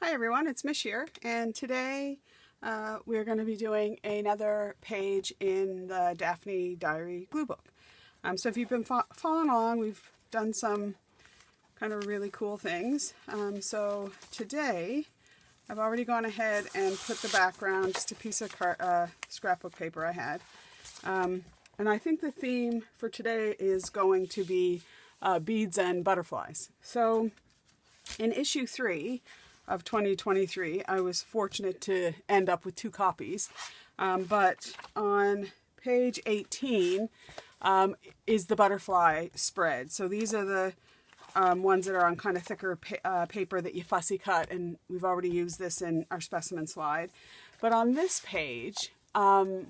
Hi everyone, it's Mish here, and today we're going to be doing another page in the Daphne diary glue book. So if you've been following along, we've done some kind of really cool things. So today I've already gone ahead and put the background, just a piece of scrapbook paper I had. And I think the theme for today is going to be beads and butterflies. So in issue 3 of 2023, I was fortunate to end up with 2 copies. But on page 18 is the butterfly spread. So these are the ones that are on kind of thicker paper that you fussy cut, and we've already used this in our specimen slide. But on this page, I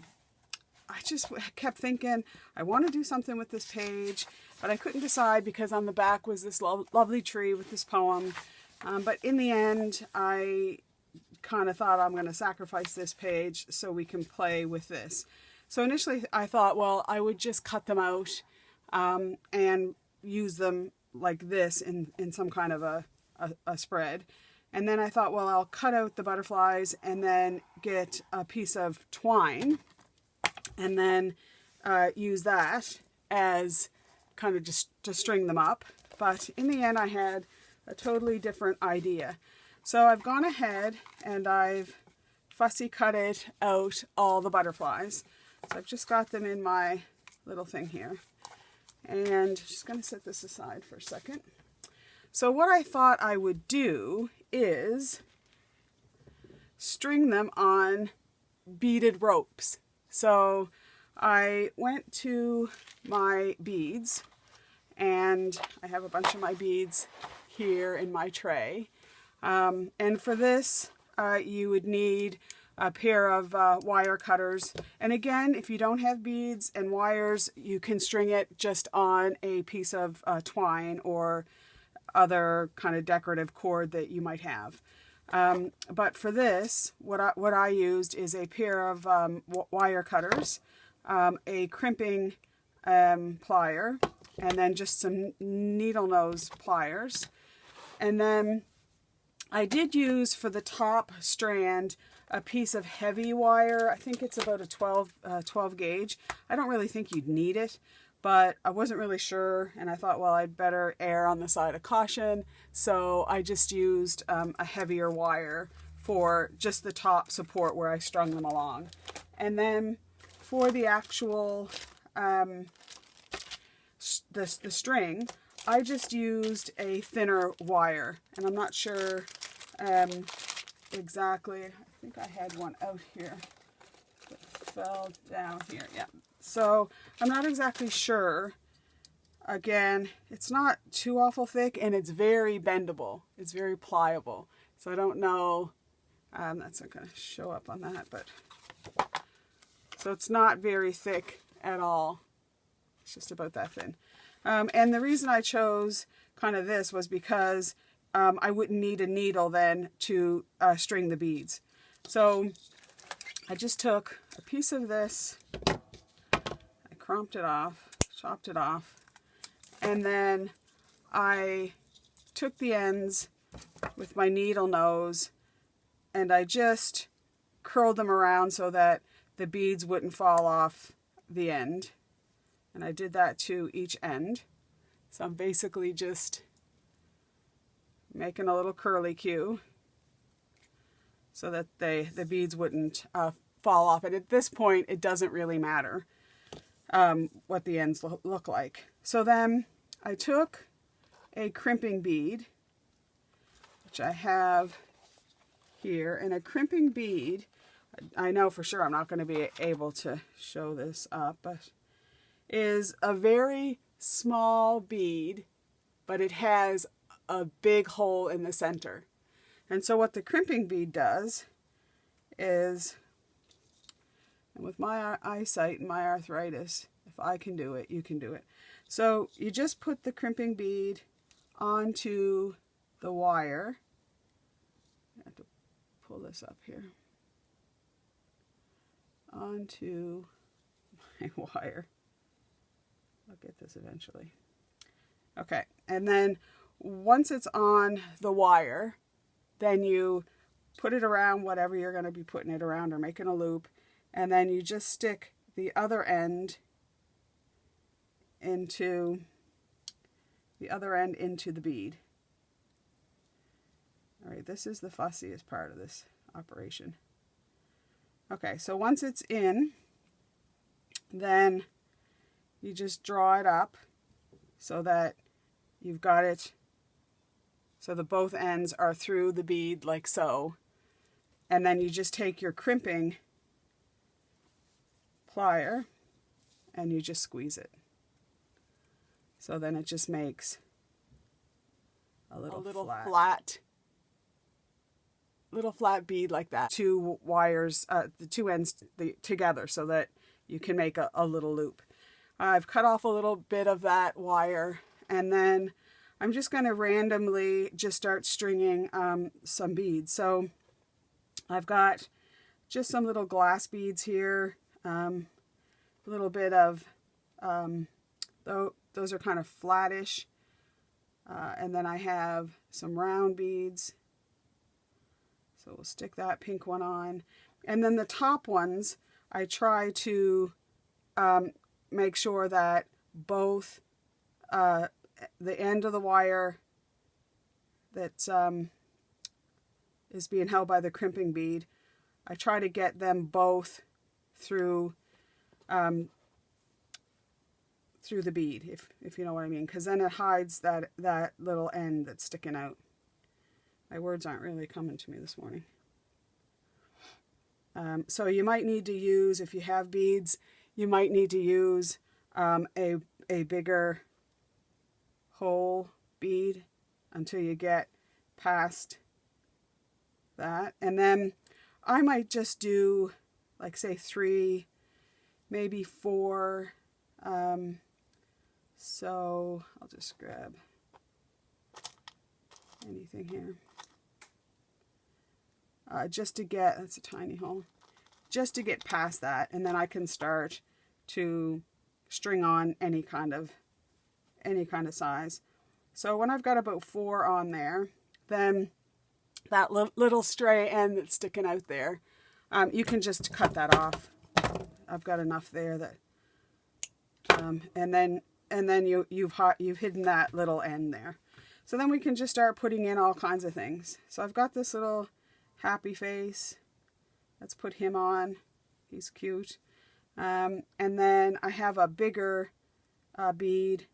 just kept thinking, I want to do something with this page, but I couldn't decide because on the back was this lovely tree with this poem. But in the end, I kind of thought I'm going to sacrifice this page so we can play with this. So initially I thought, well, I would just cut them out and use them like this in some kind of a spread. And then I thought, well, I'll cut out the butterflies and then get a piece of twine and then use that as kind of just to string them up. But in the end, I had a totally different idea. So I've gone ahead and I've fussy cutted out all the butterflies. So I've just got them in my little thing here. And just going to set this aside for a second. So what I thought I would do is string them on beaded ropes. So I went to my beads, and I have a bunch of my beads here in my tray. And for this, you would need a pair of wire cutters. And again, if you don't have beads and wires, you can string it just on a piece of twine or other kind of decorative cord that you might have. But for this, what I used is a pair of wire cutters, a crimping plier, and then just some needle nose pliers. And then I did use for the top strand a piece of heavy wire. I think it's about a 12 gauge. I don't really think you'd need it, but I wasn't really sure, and I thought, well, I'd better err on the side of caution. So I just used a heavier wire for just the top support where I strung them along. And then for the actual the string, I just used a thinner wire, and I'm not sure exactly. I think I had one out here that fell down here. Yeah. So I'm not exactly sure. Again, it's not too awful thick, and it's very bendable. It's very pliable. So I don't know. That's not going to show up on that, but so it's not very thick at all. It's just about that thin. And the reason I chose kind of this was because I wouldn't need a needle then to string the beads. So I just took a piece of this, I cropped it off, chopped it off, and then I took the ends with my needle nose and I just curled them around so that the beads wouldn't fall off the end. And I did that to each end. So I'm basically just making a little curly cue so that the beads wouldn't fall off. And at this point, it doesn't really matter what the ends look like. So then I took a crimping bead, which I have here, and a crimping bead, I know for sure I'm not going to be able to show this up, but is a very small bead, but it has a big hole in the center. And so what the crimping bead does is, and with my eyesight and my arthritis, if I can do it, you can do it. So you just put the crimping bead onto the wire. I have to pull this up here. Onto my wire. I'll get this eventually. Okay, and then once it's on the wire, then you put it around whatever you're going to be putting it around or making a loop, and then you just stick the other end into the bead. All right, this is the fussiest part of this operation. Okay, so once it's in, then you just draw it up so that you've got it so that both ends are through the bead like so. And then you just take your crimping plier and you just squeeze it. So then it just makes a little flat bead like that. Two wires, the two ends together so that you can make a little loop. I've cut off a little bit of that wire, and then I'm just going to randomly just start stringing some beads. So I've got just some little glass beads here, a little bit of, those are kind of flattish, and then I have some round beads. So we'll stick that pink one on. And then the top ones, I try to make sure that both the end of the wire that is being held by the crimping bead, I try to get them both through the bead, if you know what I mean, because then it hides that little end that's sticking out. My words aren't really coming to me this morning. So you might need to use, if you have beads, you might need to use a bigger whole bead until you get past that. And then I might just do, like, say 3, maybe 4. So I'll just grab anything here. Just to get, that's a tiny hole, just to get past that, and then I can start to string on any kind of size. So when I've got about 4 on there, then that little stray end that's sticking out there, you can just cut that off. I've got enough there that, and then you've hidden that little end there. So then we can just start putting in all kinds of things. So I've got this little happy face. Let's put him on. He's cute. And then I have a bigger bead,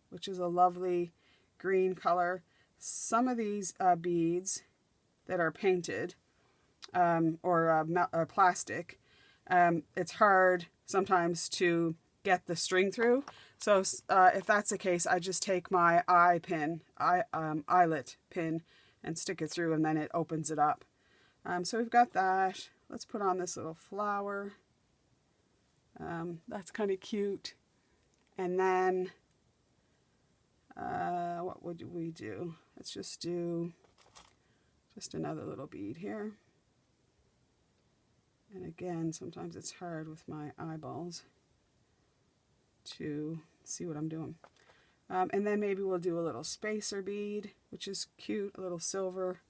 which is a lovely green color. Some of these beads that are painted or plastic, it's hard sometimes to get the string through. So if that's the case, I just take my eyelet pin and stick it through, and then it opens it up. So we've got that. Let's put on this little flower. That's kind of cute. And then what would we do? Let's just do just another little bead here. And again, sometimes it's hard with my eyeballs to see what I'm doing. And then maybe we'll do a little spacer bead, which is cute, a little silver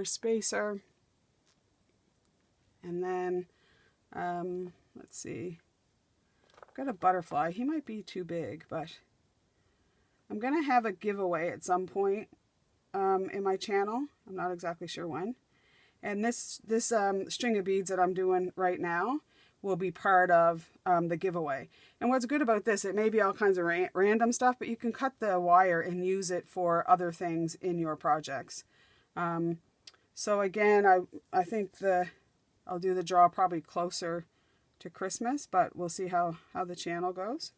spacer. And then, let's see, I've got a butterfly. He might be too big, but I'm going to have a giveaway at some point in my channel. I'm not exactly sure when. And this string of beads that I'm doing right now will be part of the giveaway. And what's good about this, it may be all kinds of random stuff, but you can cut the wire and use it for other things in your projects. So again, I think I'll do the draw probably closer to Christmas, but we'll see how the channel goes.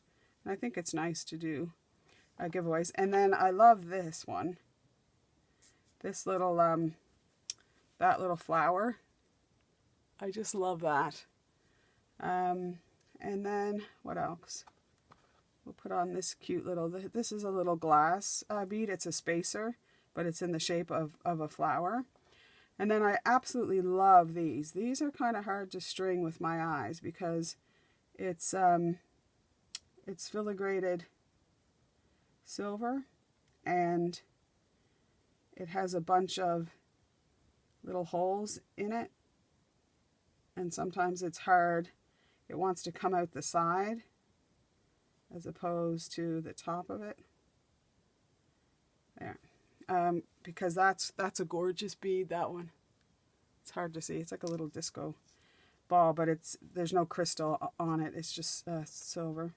And I think it's nice to do giveaways. And then I love this one. This little, that little flower. I just love that. And then what else? We'll put on this cute little, this is a little glass bead. It's a spacer, but it's in the shape of a flower. And then I absolutely love these. These are kind of hard to string with my eyes because it's filigrated silver, and it has a bunch of little holes in it, and sometimes it's hard. It wants to come out the side as opposed to the top of it. There. Because that's a gorgeous bead, that one. It's hard to see. It's like a little disco ball, but there's no crystal on it. It's just silver.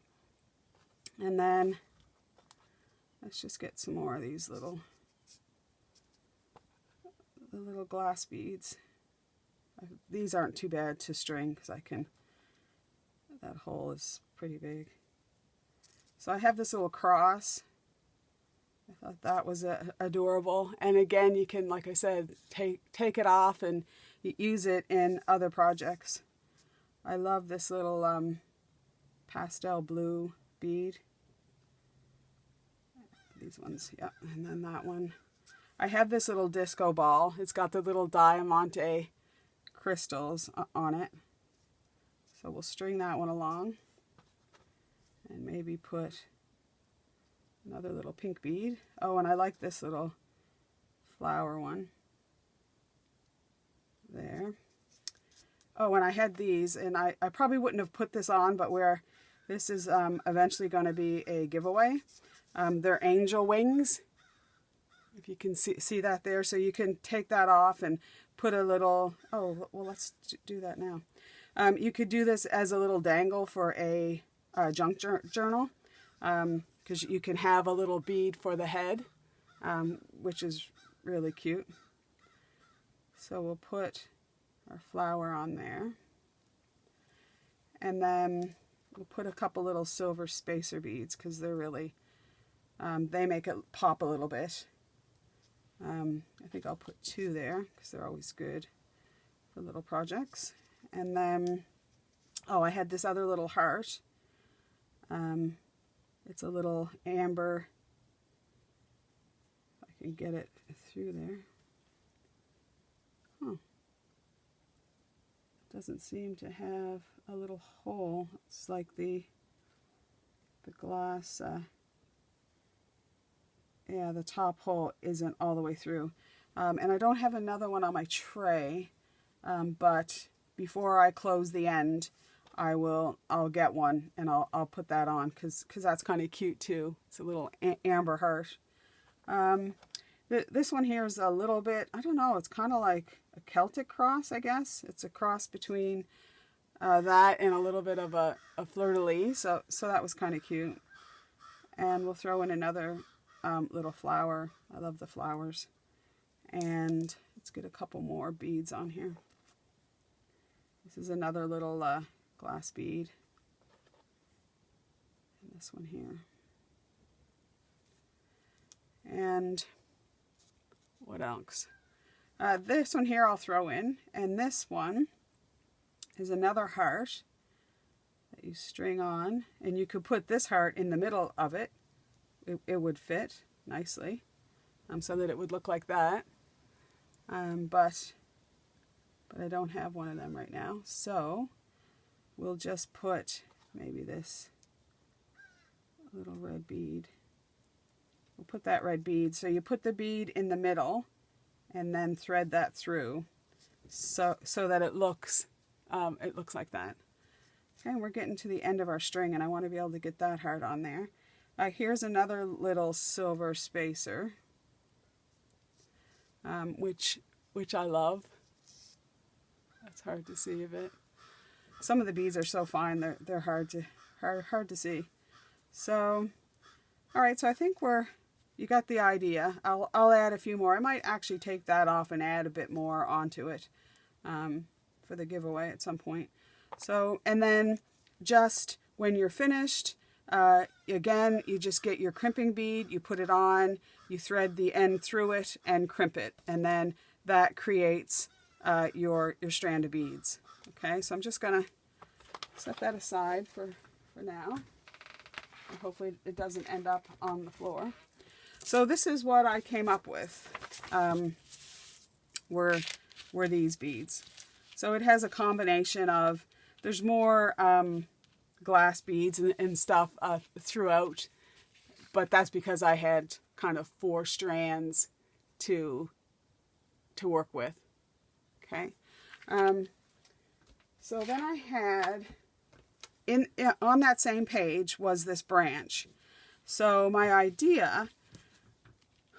And then let's just get some more of these little glass beads. These aren't too bad to string because that hole is pretty big. So I have this little cross. I thought that was adorable. And again, you can, like I said, take it off and use it in other projects. I love this little pastel blue bead. These ones, yeah. And then that one. I have this little disco ball. It's got the little diamante crystals on it. So we'll string that one along and maybe put another little pink bead. Oh, and I like this little flower one. There. Oh, and I had these, and I probably wouldn't have put this on, but this is eventually going to be a giveaway. They're angel wings. If you can see that there. So you can take that off and put a little, oh, well, let's do that now. You could do this as a little dangle for a junk journal, because you can have a little bead for the head, which is really cute. So we'll put our flower on there, and then we'll put a couple little silver spacer beads because they're really, they make it pop a little bit. I think I'll put 2 there because they're always good for little projects. And then, oh, I had this other little heart. It's a little amber, if I can get it through there. Huh. Doesn't seem to have a little hole. It's like the glass, yeah, the top hole isn't all the way through. And I don't have another one on my tray, but before I close the end, I'll get one and I'll put that on because that's kind of cute too. It's a little amber heart. This one here is a little bit, I don't know, it's kind of like a Celtic cross, I guess. It's a cross between that and a little bit of a fleur-de-lis, so that was kind of cute. And we'll throw in another little flower. I love the flowers. And let's get a couple more beads on here. This is another little glass bead. And this one here. And what else? This one here I'll throw in. And this one is another heart that you string on. And you could put this heart in the middle of it. It would fit nicely, so that it would look like that. But I don't have one of them right now, so we'll just put maybe this little red bead. We'll put that red bead. So you put the bead in the middle and then thread that through so that it looks like that. Okay, and we're getting to the end of our string, and I want to be able to get that heart on there. Here's another little silver spacer, which I love. That's hard to see a bit. Some of the beads are so fine; they're hard to see. So, all right. So I think you got the idea. I'll add a few more. I might actually take that off and add a bit more onto it for the giveaway at some point. So, and then just when you're finished. Again, you just get your crimping bead, you put it on, you thread the end through it and crimp it, and then that creates your strand of beads. Okay, so I'm just gonna set that aside for now, and hopefully it doesn't end up on the floor. So this is what I came up with, were these beads. So it has a combination of, there's more glass beads and stuff throughout, but that's because I had kind of 4 strands to work with. Okay. So then I had, on that same page was this branch. So my idea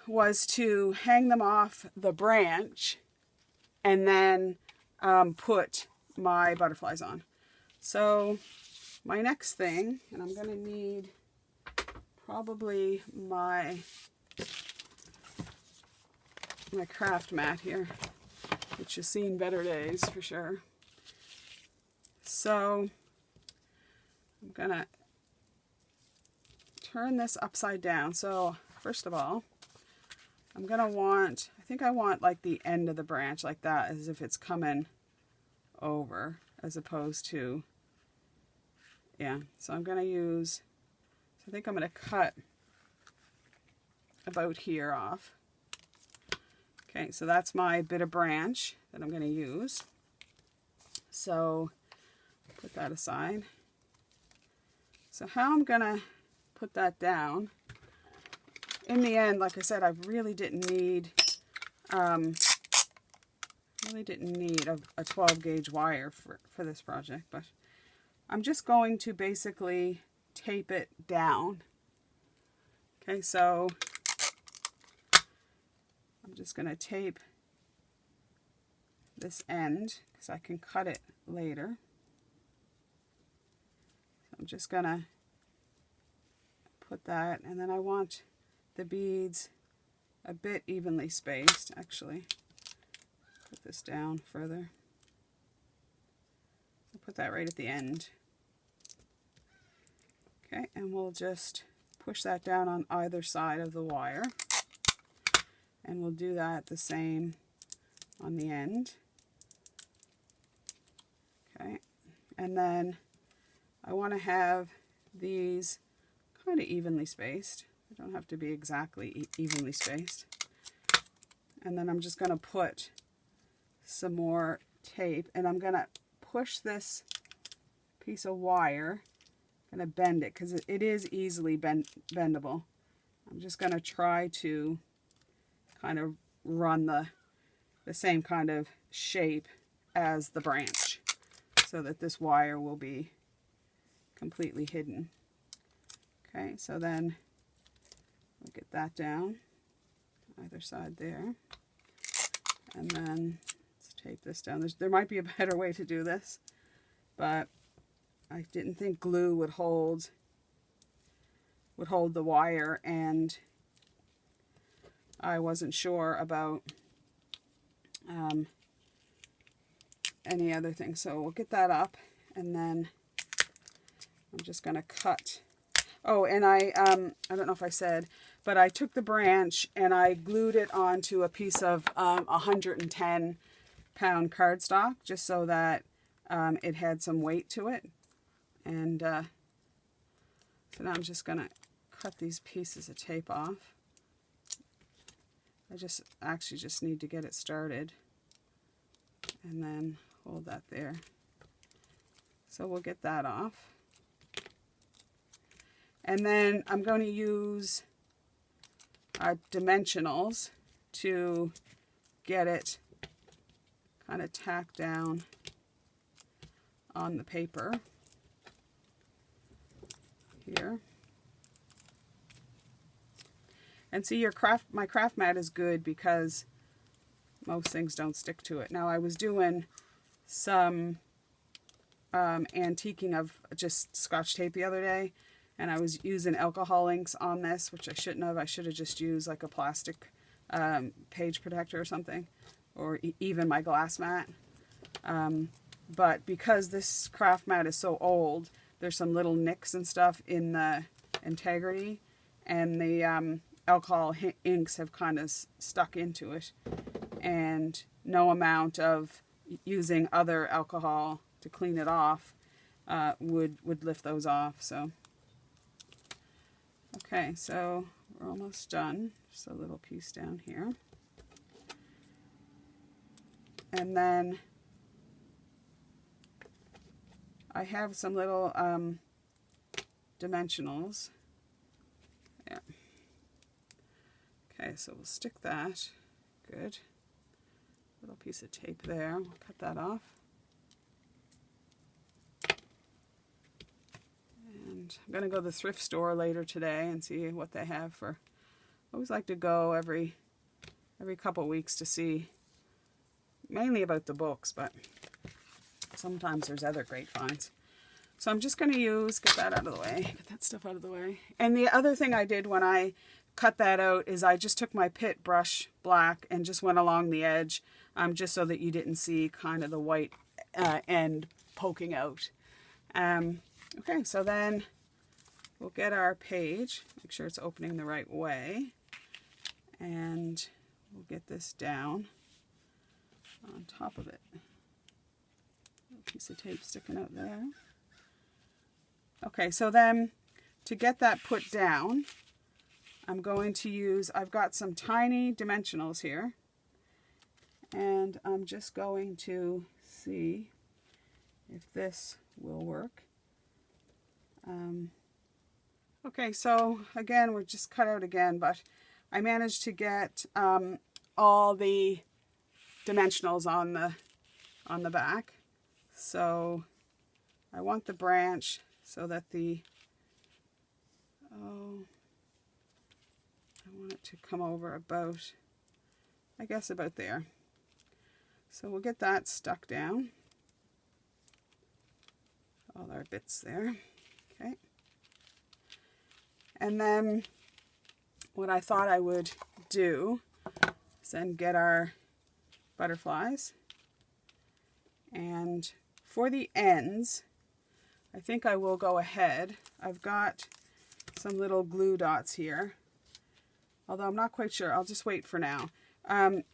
was to hang them off the branch and then put my butterflies on. So my next thing, and I'm going to need probably my craft mat here, which has seen better days for sure. So I'm going to turn this upside down. So first of all, I'm going to want, I think I want like the end of the branch like that, as if it's coming over, as opposed to, yeah. So I'm going to use, so I think I'm going to cut about here off. Okay, so that's my bit of branch that I'm going to use. So put that aside. So how I'm going to put that down, in the end, like I said, I really didn't need a 12 gauge wire for this project, but I'm just going to basically tape it down. Okay, so I'm just going to tape this end because I can cut it later. So I'm just going to put that, and then I want the beads a bit evenly spaced. Actually, put this down further. I'll put that right at the end. Okay, and we'll just push that down on either side of the wire. And we'll do that the same on the end. Okay, and then I want to have these kind of evenly spaced. They don't have to be exactly evenly spaced. And then I'm just going to put some more tape, and I'm going to push this piece of wire, I'm going to bend it because it is easily bendable. I'm just going to try to kind of run the same kind of shape as the branch so that this wire will be completely hidden. Okay, so then we'll get that down either side there, and then let's tape this down. There might be a better way to do this, but I didn't think glue would hold the wire, and I wasn't sure about any other thing. So we'll get that up, and then I'm just going to cut. Oh, and I don't know if I said, but I took the branch and I glued it onto a piece of 110-pound cardstock, just so that it had some weight to it. And so now I'm just going to cut these pieces of tape off. I actually just need to get it started, and then hold that there. So we'll get that off. And then I'm going to use dimensionals to get it kind of tacked down on the paper here. And see, my craft mat is good because most things don't stick to it. Now, I was doing some antiquing of just Scotch tape the other day, and I was using alcohol inks on this, which I shouldn't have. I should have just used like a plastic page protector or something, or even my glass mat. But because this craft mat is so old, there's some little nicks and stuff in the integrity, and the alcohol inks have kind of stuck into it, and no amount of using other alcohol to clean it off would lift those off. So okay, so we're almost done. Just a little piece down here, and then I have some little dimensionals. Yeah. Okay, so we'll stick that Good. Little piece of tape there. We'll cut that off. And I'm going to go to the thrift store later today and see what they have for... I always like to go every couple weeks to see, mainly about the books, but sometimes there's other great finds. So I'm just going to get that out of the way, get that stuff out of the way. And the other thing I did when I cut that out is I just took my Pit brush black and just went along the edge, just so that you didn't see kind of the white end poking out. Okay, so then we'll get our page, make sure it's opening the right way, and we'll get this down on top of it. A piece of tape sticking out there. Okay, so then to get that put down, I'm going to use, I've got some tiny dimensionals here, and I'm just going to see if this will work. Okay, so again, we're just cut out again, but I managed to get all the dimensionals on the back. So I want the branch so that I want it to come over about, I guess about there. So we'll get that stuck down. All our bits there. Okay. And then what I thought I would do is then get our butterflies. And for the ends, I think I will go ahead. I've got some little glue dots here, although I'm not quite sure. I'll just wait for now.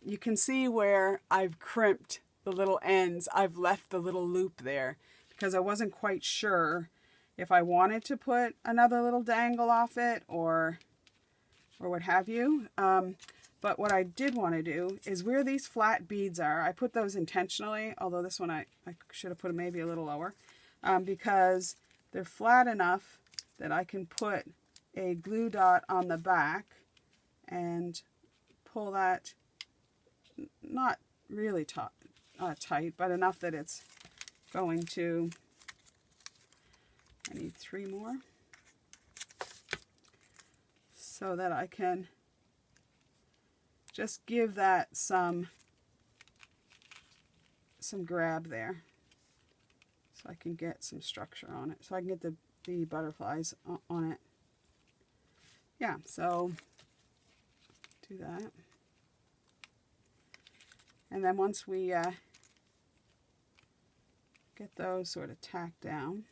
You can see where I've crimped the little ends. I've left the little loop there because I wasn't quite sure if I wanted to put another little dangle off it or what have you. But what I did want to do is where these flat beads are, I put those intentionally, although this one I should have put maybe a little lower, because they're flat enough that I can put a glue dot on the back and pull that, not really tight, but enough that it's going to, I need 3 more, so that I can just give that some grab there, so I can get some structure on it, so I can get the butterflies on it. Yeah, so do that. And then once we get those sort of tacked down,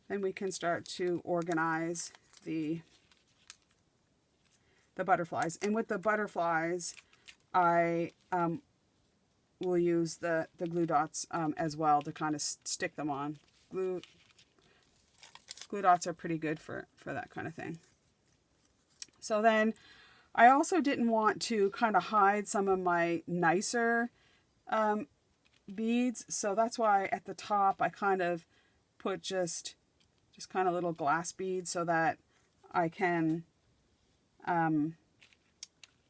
then we can start to organize the butterflies. And with the butterflies, I will use the glue dots as well to kind of stick them on. Glue dots are pretty good for that kind of thing. So then I also didn't want to kind of hide some of my nicer beads, so that's why at the top I kind of put just kind of little glass beads so that I can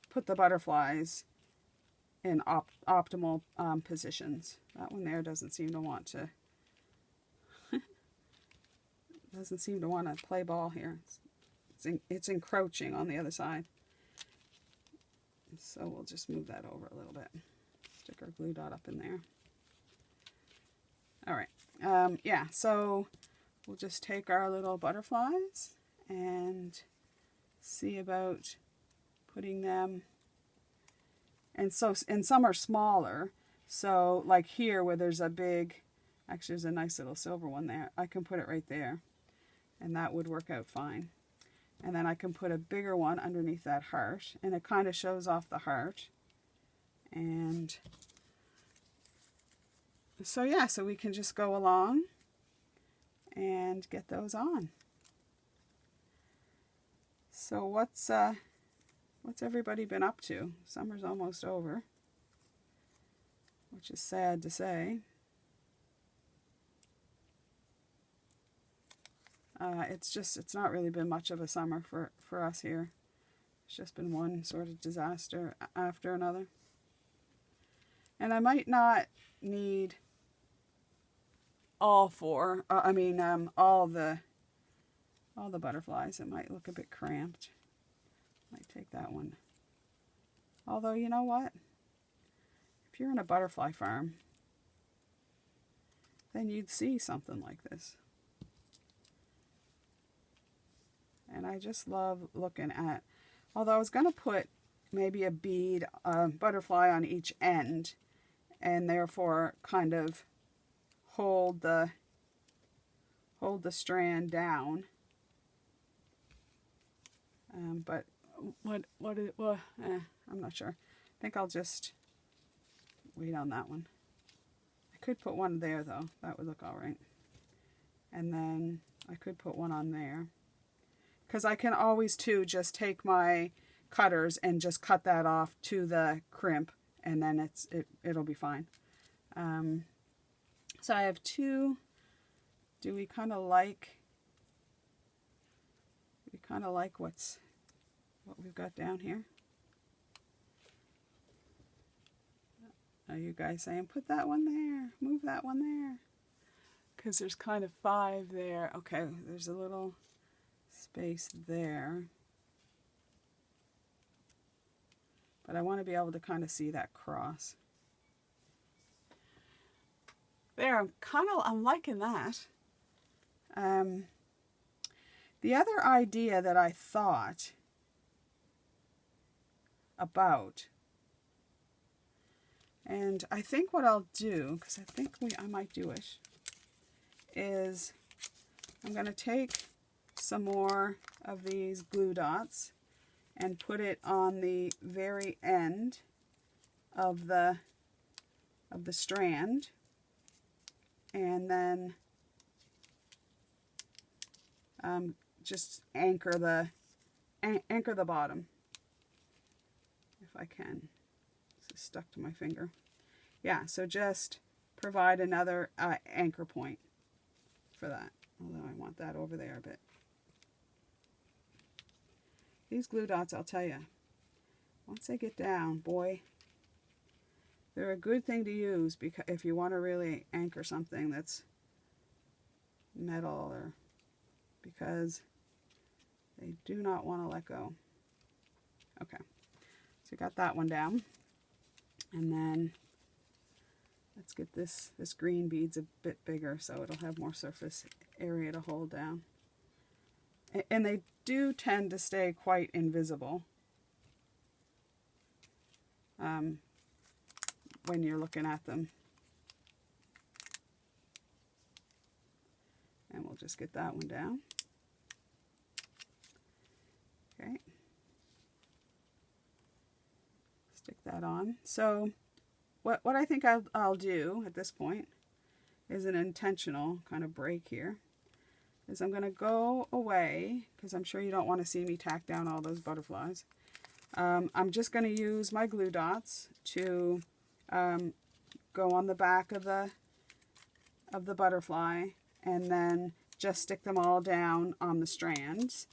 put the butterflies in optimal positions. That one there doesn't seem to want to play ball here. It's encroaching on the other side. So we'll just move that over a little bit. Stick our glue dot up in there. All right. Yeah, so we'll just take our little butterflies and see about putting them. And some are smaller. So like here where there's a big, actually there's a nice little silver one there. I can put it right there, and that would work out fine. And then I can put a bigger one underneath that heart, and it kind of shows off the heart. And so yeah, so we can just go along and get those on. So what's everybody been up to? Summer's almost over, which is sad to say. It's not really been much of a summer for us here. It's just been one sort of disaster after another. And I might not need all four, all the butterflies. It might look a bit cramped. Might take that one. Although, you know what? If you're in a butterfly farm, then you'd see something like this. And I just love looking at, although I was going to put maybe a bead, butterfly on each end, and therefore kind of hold the strand down. But I'm not sure. I think I'll just wait on that one. I could put one there though. That would look all right. And then I could put one on there. Because I can always too just take my cutters and just cut that off to the crimp, and then it'll be fine. So I have two. Do we kind of like? We kind of like what we've got down here. Are you guys saying put that one there, move that one there? Because there's kind of 5 there. Okay, there's a little space there. But I want to be able to kind of see that cross. There, I'm liking that. The other idea that I thought about, and I think what I'll do, because I think I might do it, is I'm going to take some more of these glue dots and put it on the very end of the strand, and then just anchor the bottom if I can. This is stuck to my finger. Yeah, so just provide another anchor point for that, although I want that over there a bit. These glue dots, I'll tell you, once they get down, boy, they're a good thing to use because if you want to really anchor something that's metal, or because they do not want to let go. Okay, so you got that one down, and then let's get this green beads a bit bigger so it'll have more surface area to hold down. And they do tend to stay quite invisible when you're looking at them. And we'll just get that one down. Okay. Stick that on. So what I think I'll do at this point is an intentional kind of break here. Is I'm going to go away, because I'm sure you don't want to see me tack down all those butterflies. I'm just going to use my glue dots to go on the back of the butterfly, and then just stick them all down on the strands.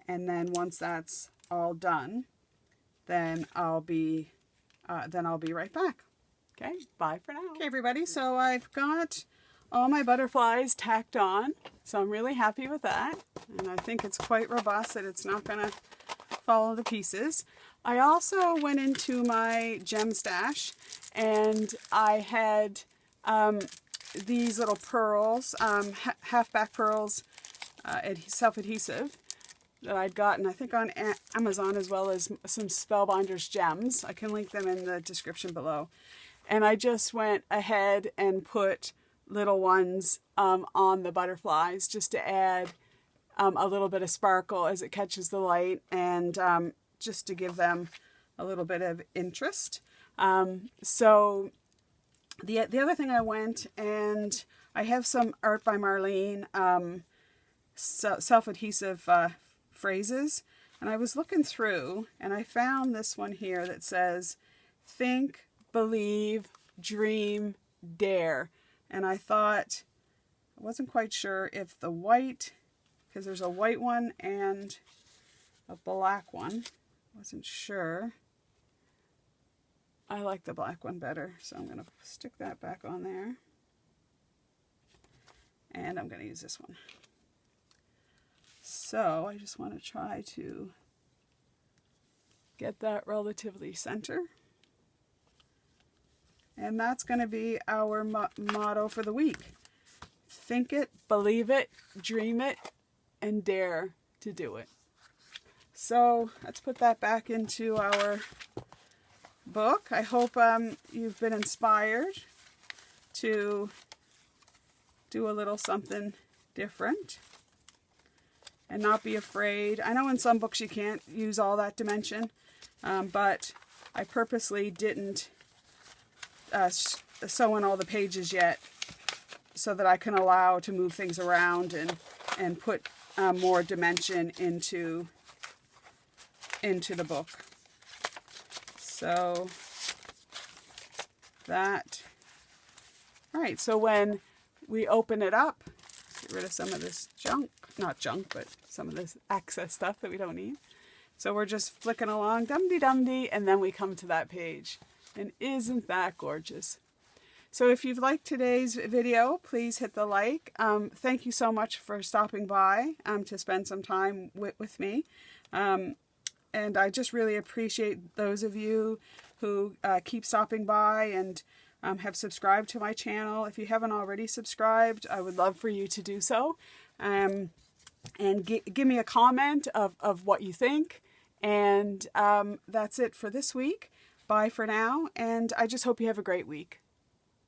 And then once that's all done, then I'll be right back. Okay, bye for now. Okay, everybody, so I've got all my butterflies tacked on, so I'm really happy with that, and I think it's quite robust, that it's not going to fall to pieces. I also went into my gem stash, and I had these little pearls, half-back pearls, self-adhesive, that I'd gotten, I think, on Amazon, as well as some Spellbinders gems. I can link them in the description below. And I just went ahead and put little ones on the butterflies, just to add a little bit of sparkle as it catches the light, and just to give them a little bit of interest. So the other thing, I went and I have some Art by Marlene self-adhesive phrases, and I was looking through and I found this one here that says think, believe, dream, dare. And I thought, I wasn't quite sure if the white, because there's a white one and a black one. wasn't sure. I like the black one better, so I'm going to stick that back on there. And I'm going to use this one. So I just want to try to get that relatively center. And that's going to be our motto for the week. Think it, believe it, dream it, and dare to do it. So let's put that back into our book. I hope you've been inspired to do a little something different and not be afraid. I know in some books you can't use all that dimension, but I purposely didn't sew in all the pages yet so that I can allow to move things around and put more dimension into the book. So that, all right, so when we open it up, get rid of some of this junk, not junk, but some of this excess stuff that we don't need. So we're just flicking along, dum-de-dum-de, and then we come to that page. And isn't that gorgeous? So if you've liked today's video, please hit the like. Thank you so much for stopping by to spend some time with me. And I just really appreciate those of you who keep stopping by and have subscribed to my channel. If you haven't already subscribed, I would love for you to do so. And give me a comment of what you think. And that's it for this week. Bye for now, and I just hope you have a great week.